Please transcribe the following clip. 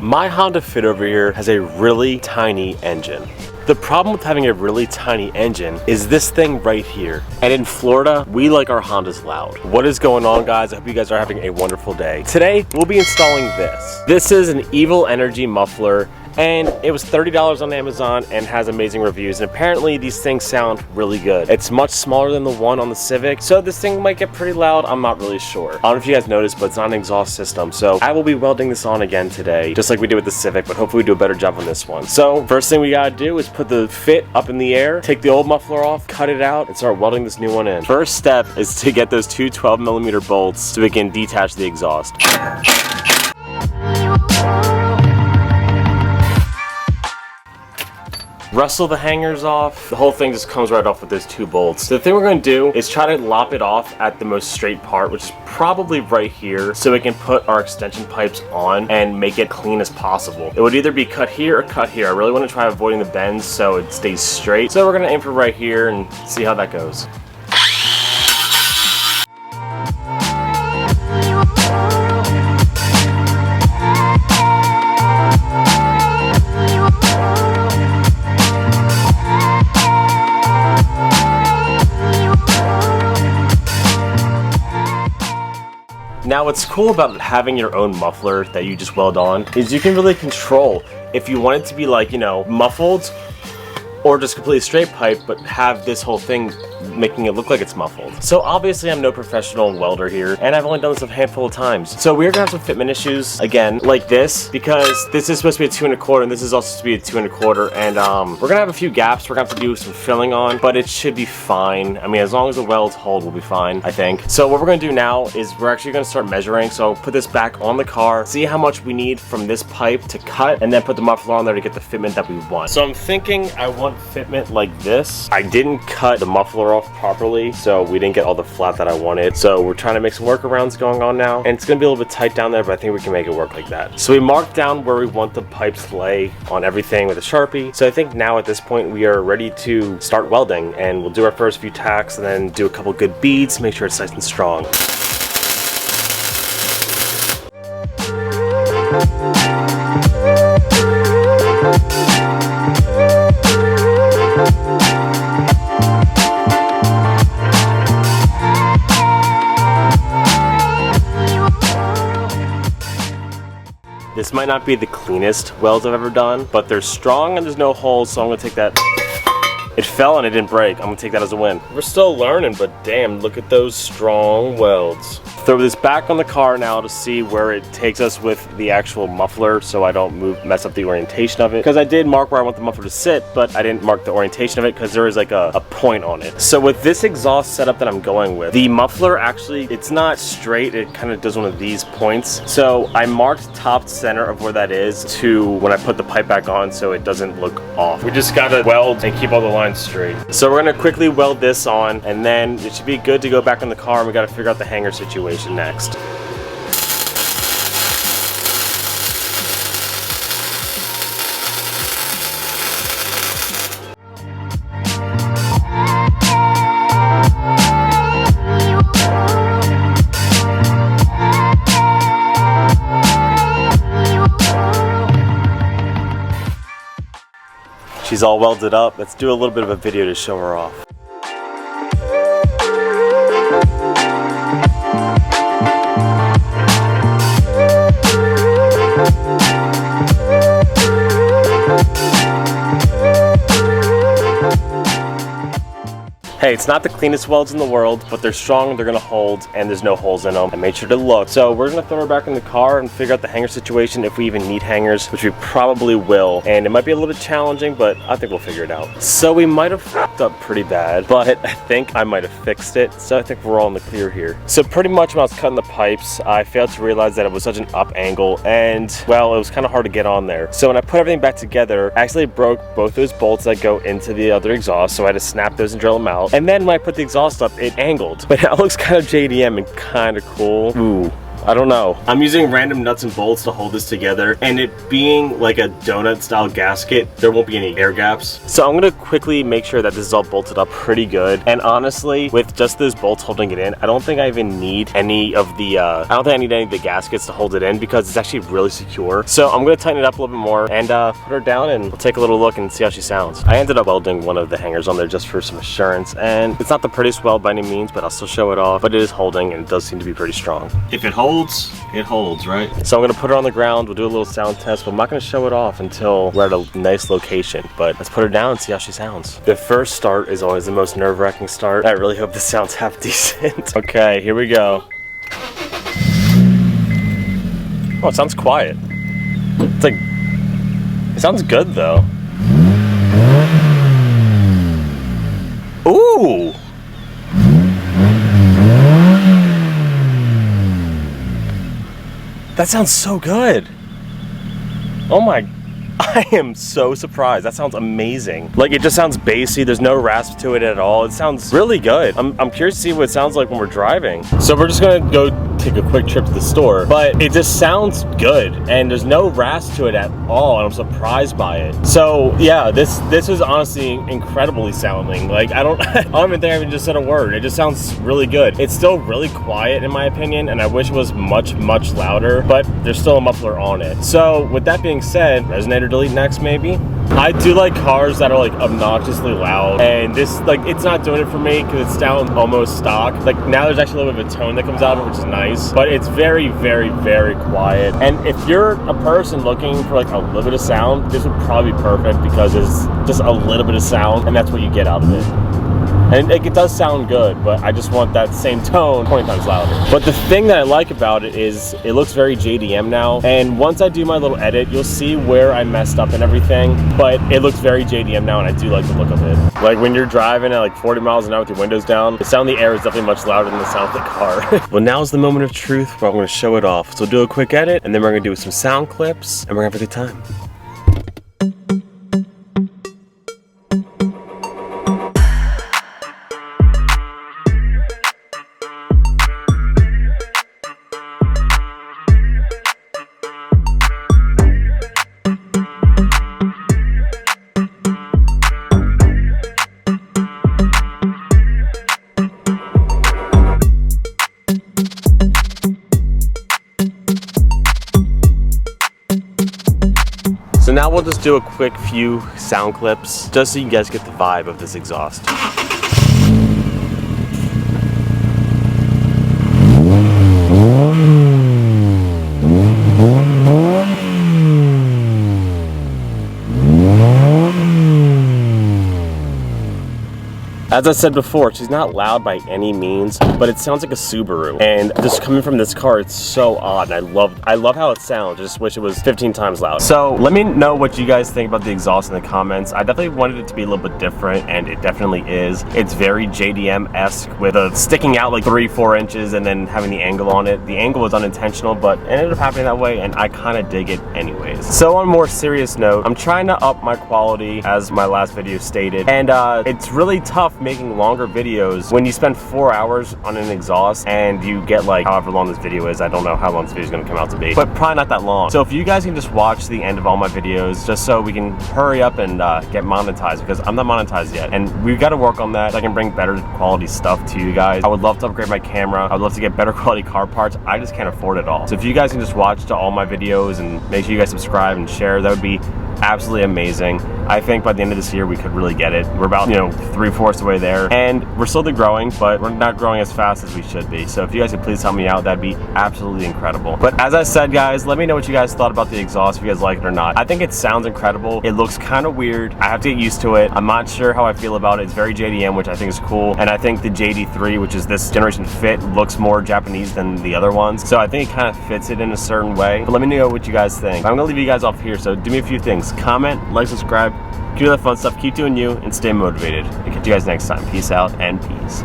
My Honda Fit over here has a really tiny engine. The problem with having a really tiny engine is this thing right here. And in Florida, we like our Hondas loud. What is going on, guys? I hope you guys are having a wonderful day. Today, we'll be installing this. This is an Evil Energy muffler, and it was $30 on Amazon and has amazing reviews, and apparently these things sound really good. It's much smaller than the one on the Civic, so this thing might get pretty loud. I'm not really sure. I don't know if you guys noticed, but it's not an exhaust system, so I will be welding this on again today, just like we did with the Civic, but hopefully we do a better job on this one. So first thing we gotta do is put the Fit up in the air, take the old muffler off, cut it out, and start welding this new one in. First step is to get those two 12mm bolts so we can detach the exhaust. Wrestle the hangers off. The whole thing just comes right off with those two bolts. So the thing we're going to do is try to lop it off at the most straight part, which is probably right here, so we can put our extension pipes on and make it clean as possible. It would either be cut here or cut here. I really want to try avoiding the bends so it stays straight. So we're going to aim for right here and see how that goes. Now what's cool about having your own muffler that you just weld on is you can really control if you want it to be like, you know, muffled or just completely straight pipe, but have this whole thing making it look like it's muffled. So obviously I'm no professional welder here, and I've only done this a handful of times. So we're gonna have some fitment issues, again, like this, because this is supposed to be a 2 1/4, and this is also supposed to be a 2 1/4, and we're gonna have a few gaps we're gonna have to do some filling on, but it should be fine. I mean, as long as the welds hold, we'll be fine, I think. So what we're gonna do now is we're actually gonna start measuring, so I'll put this back on the car, see how much we need from this pipe to cut, and then put the muffler on there to get the fitment that we want. So I'm thinking I want fitment like this. I didn't cut the muffler off properly, so we didn't get all the flat that I wanted. So we're trying to make some workarounds going on now, and it's gonna be a little bit tight down there, but I think we can make it work like that. So we marked down where we want the pipes to lay on everything with a Sharpie. So I think now at this point we are ready to start welding, and we'll do our first few tacks and then do a couple good beads, make sure it's nice and strong. This might not be the cleanest welds I've ever done, but they're strong and there's no holes, so I'm gonna take that. It fell and it didn't break. I'm gonna take that as a win. We're still learning, but damn, look at those strong welds. Throw this back on the car now to see where it takes us with the actual muffler, so I don't mess up the orientation of it. Because I did mark where I want the muffler to sit, but I didn't mark the orientation of it because there is like a point on it. So with this exhaust setup that I'm going with, the muffler actually, it's not straight, it kind of does one of these points. So I marked top center of where that is to when I put the pipe back on so it doesn't look off. We just gotta weld and keep all the lines straight. So we're gonna quickly weld this on, and then it should be good to go back in the car, and we gotta figure out the hanger situation next. She's all welded up. Let's do a little bit of a video to show her off. Hey, it's not the cleanest welds in the world, but they're strong, they're gonna hold, and there's no holes in them. I made sure to look. So we're gonna throw her back in the car and figure out the hanger situation, if we even need hangers, which we probably will. And it might be a little bit challenging, but I think we'll figure it out. So we might have fucked up pretty bad, but I think I might have fixed it. So I think we're all in the clear here. So pretty much when I was cutting the pipes, I failed to realize that it was such an up angle, and well, it was kind of hard to get on there. So when I put everything back together, I actually broke both those bolts that go into the other exhaust, so I had to snap those and drill them out. And then when I put the exhaust up, it angled. But now it looks kind of JDM and kind of cool. Ooh, I don't know. I'm using random nuts and bolts to hold this together, and it being like a donut style gasket, there won't be any air gaps. So I'm gonna quickly make sure that this is all bolted up pretty good. And honestly, with just those bolts holding it in, I don't think I even need any of the, I don't think I need any of the gaskets to hold it in because it's actually really secure. So I'm gonna tighten it up a little bit more and put her down, and we'll take a little look and see how she sounds. I ended up welding one of the hangers on there just for some assurance, and it's not the prettiest weld by any means, but I'll still show it off. But it is holding, and it does seem to be pretty strong. If it holds, right? So I'm gonna put her on the ground, we'll do a little sound test, but I'm not gonna show it off until we're at a nice location. But let's put her down and see how she sounds. The first start is always the most nerve-wracking start. I really hope this sounds half decent. Okay, here we go. Oh, it sounds quiet. It's like, it sounds good though. Ooh! That sounds so good. Oh my, I am so surprised. That sounds amazing. Like, it just sounds bassy. There's no rasp to it at all. It sounds really good. I'm curious to see what it sounds like when we're driving. So we're just gonna go take a quick trip to the store, but it just sounds good and there's no rasp to it at all, and I'm surprised by it. So yeah, this is honestly incredibly sounding. Like, I don't even think I even just said a word. It just sounds really good. It's still really quiet in my opinion, and I wish it was much louder, but there's still a muffler on it. So with that being said, resonator delete next maybe. I do like cars that are like obnoxiously loud, and this, like, it's not doing it for me because it's down almost stock. Like, now there's actually a little bit of a tone that comes out of it, which is nice, but it's very quiet. And if you're a person looking for like a little bit of sound, this would probably be perfect because it's just a little bit of sound, and that's what you get out of it. And it does sound good, but I just want that same tone 20 times louder. But the thing that I like about it is it looks very JDM now. And once I do my little edit, you'll see where I messed up and everything. But it looks very JDM now, and I do like the look of it. Like, when you're driving at like 40 miles an hour with your windows down, the sound of the air is definitely much louder than the sound of the car. Well, now's the moment of truth where I'm gonna show it off. So we'll do a quick edit, and then we're gonna do some sound clips, and we're gonna have a good time. So now we'll just do a quick few sound clips just so you guys get the vibe of this exhaust. As I said before, she's not loud by any means, but it sounds like a Subaru. And just coming from this car, it's so odd, and I love how it sounds. I just wish it was 15 times loud. So let me know what you guys think about the exhaust in the comments. I definitely wanted it to be a little bit different, and it definitely is. It's very JDM-esque with a sticking out like 3-4 inches and then having the angle on it. The angle was unintentional, but it ended up happening that way, and I kind of dig it anyways. So on a more serious note, I'm trying to up my quality, as my last video stated, and it's really tough making longer videos when you spend 4 hours on an exhaust and you get like however long this video is. I don't know how long this video is going to come out to be, but probably not that long. So if you guys can just watch the end of all my videos just so we can hurry up and get monetized, because I'm not monetized yet, and we've got to work on that so I can bring better quality stuff to you guys. I would love to upgrade my camera. I would love to get better quality car parts. I just can't afford it all. So if you guys can just watch to all my videos and make sure you guys subscribe and share, that would be absolutely amazing. I think by the end of this year we could really get it. We're about 3/4 the way there, and we're still growing, but we're not growing as fast as we should be. So if you guys could please help me out, that'd be absolutely incredible. But as I said, guys, let me know what you guys thought about the exhaust, if you guys like it or not. I think it sounds incredible. It looks kind of weird. I have to get used to it. I'm not sure how I feel about it. It's very JDM, which I think is cool, and I think the GD3, which is this generation Fit, looks more Japanese than the other ones, so I think it kind of fits it in a certain way. But let me know what you guys think. I'm gonna leave you guys off here, so do me a few things. Comment, like, subscribe, keep doing that fun stuff, keep doing you, and stay motivated. And catch you guys next time. Peace out and peace.